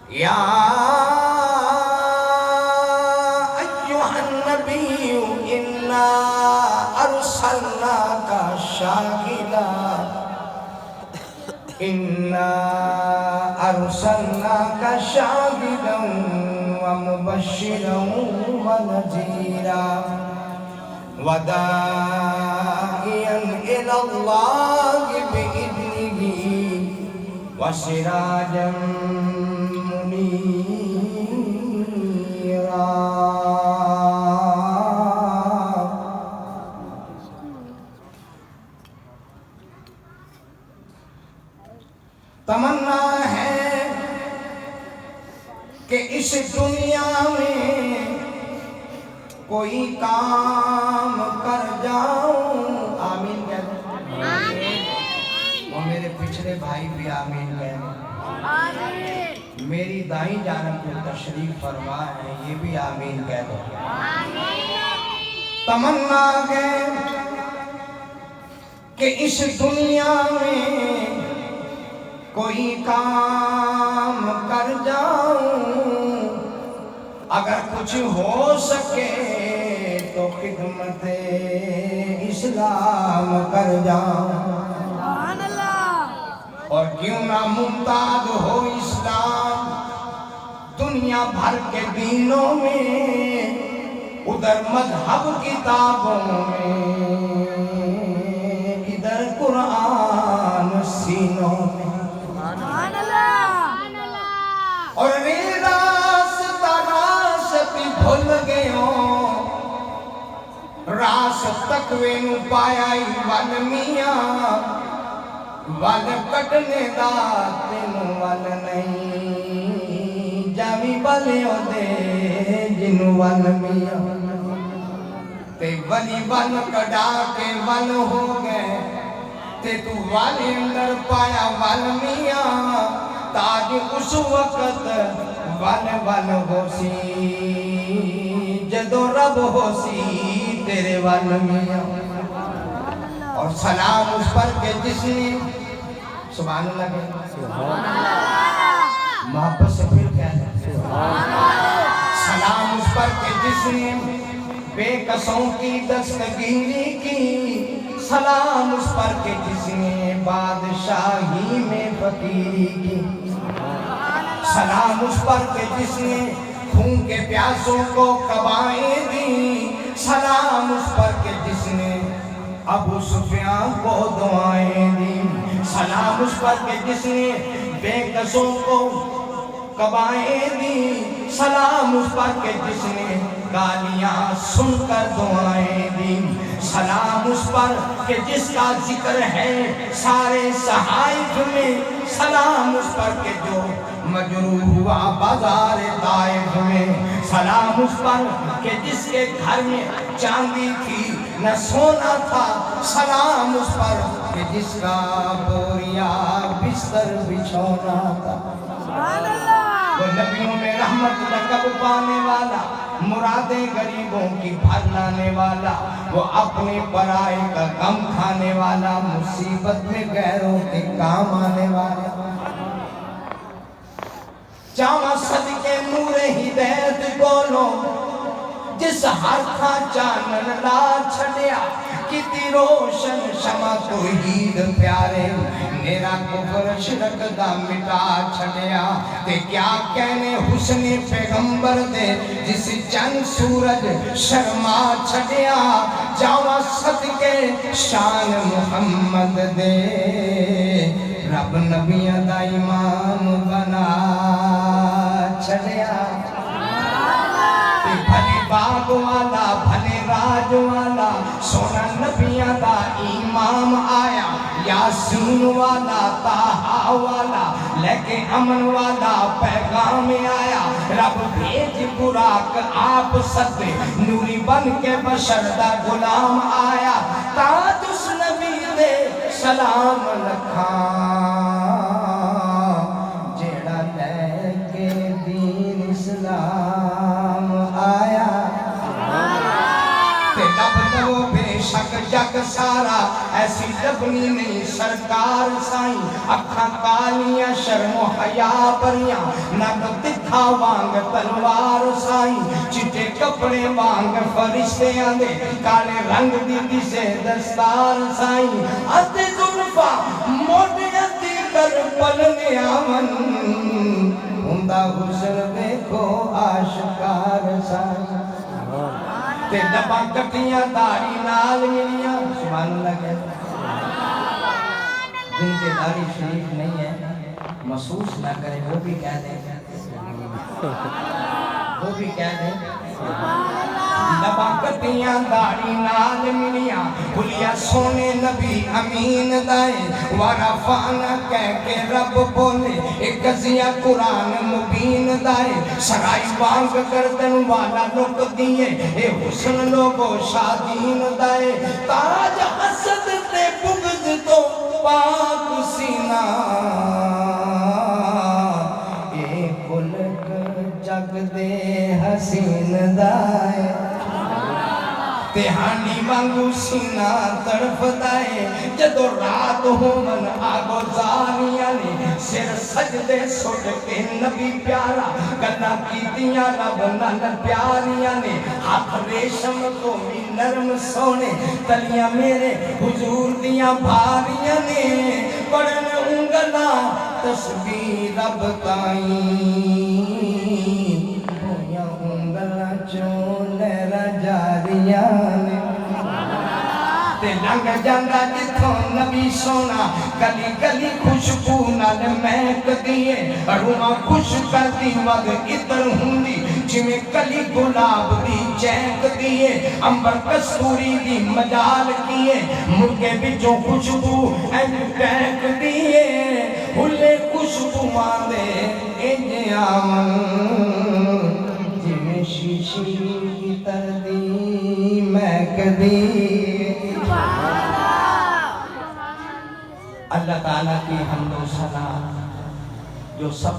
یا ایھا النبی انا ارسلناک شاہدا انا ارسلناک شاہدا ومبشرا ونذیرا وداعیا الی اللہ بإذنہ وسراجا منیرا۔ تمنا ہے کہ اس دنیا میں کوئی کام کر جاؤں، آمین کہہ دیں، وہ میرے پچھلے بھائی بھی آمین کہہ دیں، میری دائیں جانب جو تشریف فرما ہے یہ بھی آمین کہہ دو۔ تمنا ہے کہ اس دنیا میں کوئی کام کر جاؤں، اگر کچھ ہو سکے تو خدمت اسلام کر جاؤں، اور کیوں نہ ممتاز ہو اسلام دنیا بھر کے دینوں میں، ادھر مذہب کتابوں میں، ادھر قرآن سینوں میں، اور راست بھول گئے ہوں، راست تقوی نو پایا ہی ول میاں، ول کٹنے دا تینوں ول نہیں، جاوی بلیوں دے جنوں ول میاں، تے ولی ول کڈا کے ول ہو گئے، تے تو ول اندر پایا ول میاں، تاج اس وقت ول ول ہو سی جدو رب ہو سی تیرے ول میاں۔ اور سلام اس پر کہ جس نے سبحان اللہ کہہ محبت سے پھر کہہ دیں سلام اس پر کہ جس نے بے کسوں کی دستگیری کی، سلام اس پر کہ جس نے بادشاہی میں فقیری کی، سلام اس پر کہ جس نے خون کے پیاسوں کو قبائیں دی، سلام اس پر کہ جس نے ابو سفیان کو دعائیں دی، سلام اس پر کہ جس نے بے کسوں کو قبائیں دی، سلام اس پر کہ جس نے گالیاں سن کر دعائیں دی، سلام اس پر کہ جس کا ذکر ہے سارے صحائف میں، سلام اس پر کہ جو مجروح ہوا بازار طائف میں، سلام اس پر کہ جس کے گھر میں چاندی تھی نہ سونا تھا، سلام اس پر کہ جس کا بوریا بستر بچھونا تھا۔ وہ نبیوں میں رحمت لقب پانے والا، مرادیں غریبوں کی بھر لانے والا، وہ اپنے پرائے کا غم کھانے والا، مصیبت میں غیروں کے کام آنے والا، جامع صدقے نور ہدایت بولو، جس ہر تھا چانن لا چھڑیا، کتی روشن شمع توحید پیارے، میرا کفر شرک دا مٹا چھڑیا، تے کیا کہنے حسن پیغمبر دے جس چند سورج شرما چھڑیا، جامع صدقے شان محمد دے رب نبیوں دا امام بنا چھڑیا، بھلی باغ والا بھلے راج والا سونا نبیوں دا امام آیا، یاسین والا طٰہٰ والا لے کے امن والا پیغام آیا، رب بھیج براق آپ صدے نوری بن کے بشر دا غلام آیا، تاج اس نبی دے سلام لکھاں جیڑا لے کے دین اسلام آیا، تے لب لو بے شک جگ سارا ایسی لبنی نہیں سرکار سائیں، اکھا اکھاں کالیاں شرم و حیا بریاں نک تکھا وانگ تلوار سائیں چٹے کپڑے وانگ فرشتیاں دے کالے رنگ دی دسے دستار سائیں اتے زلفا موٹیاں دی کر پلنے آمن ہندہ حسن دیکھو آشکار سائیں تے لباں کٹیاں داڑھی نال ملیاں سبحان اللہ کہتے جن کے داڑھی شریف نہیں ہے محسوس نہ کرے وہ بھی کہہ دیں وہ بھی کہہ دیں لباں کٹیاں داڑھی نال ملیاں بھلیا سونے نبی امین دائیں ورفعنا کہہ کے رب بولے ایک قضیہ قرآن مبین دائیں سرائی بانگ گردن والا لوگ دیئے اے حسن لوگو شادین دائیں تاج حسد تے بغض تو پاک سینہ اے کلک جگ دے حسین دائیں تہانی وانگو سینہ طرف دائے جدو رات ہو من آگو زانیاں نے سر سجدے سوٹ کے نبی پیارا گلہ کی دیاں رب نال پیاریاں نے ہاتھ ریشم کو بھی نرم سونے تلیاں میرے حضور دیاں بھاریاں نے پڑھن انگلا تسبیح رب تائیں ہویاں انگلا چولے رجاریاں نے تے لنگ جاندہ جتھوں نبی سونا گلی گلی خوشبو نال مہک دیئے روحاں خوش کر دی وقت ادھر ہوندی جمیں کلی گلاب دی چینک دیئے امبر کستوری دی مجال کیے مرگے بچوں خوشبو این ٹینک دیئے ہلے خوشبو آندے انجے آمن جمیں شیشی کی تردی مہک دیئے اللہ تعالیٰ کی حمد و ثنا جو سب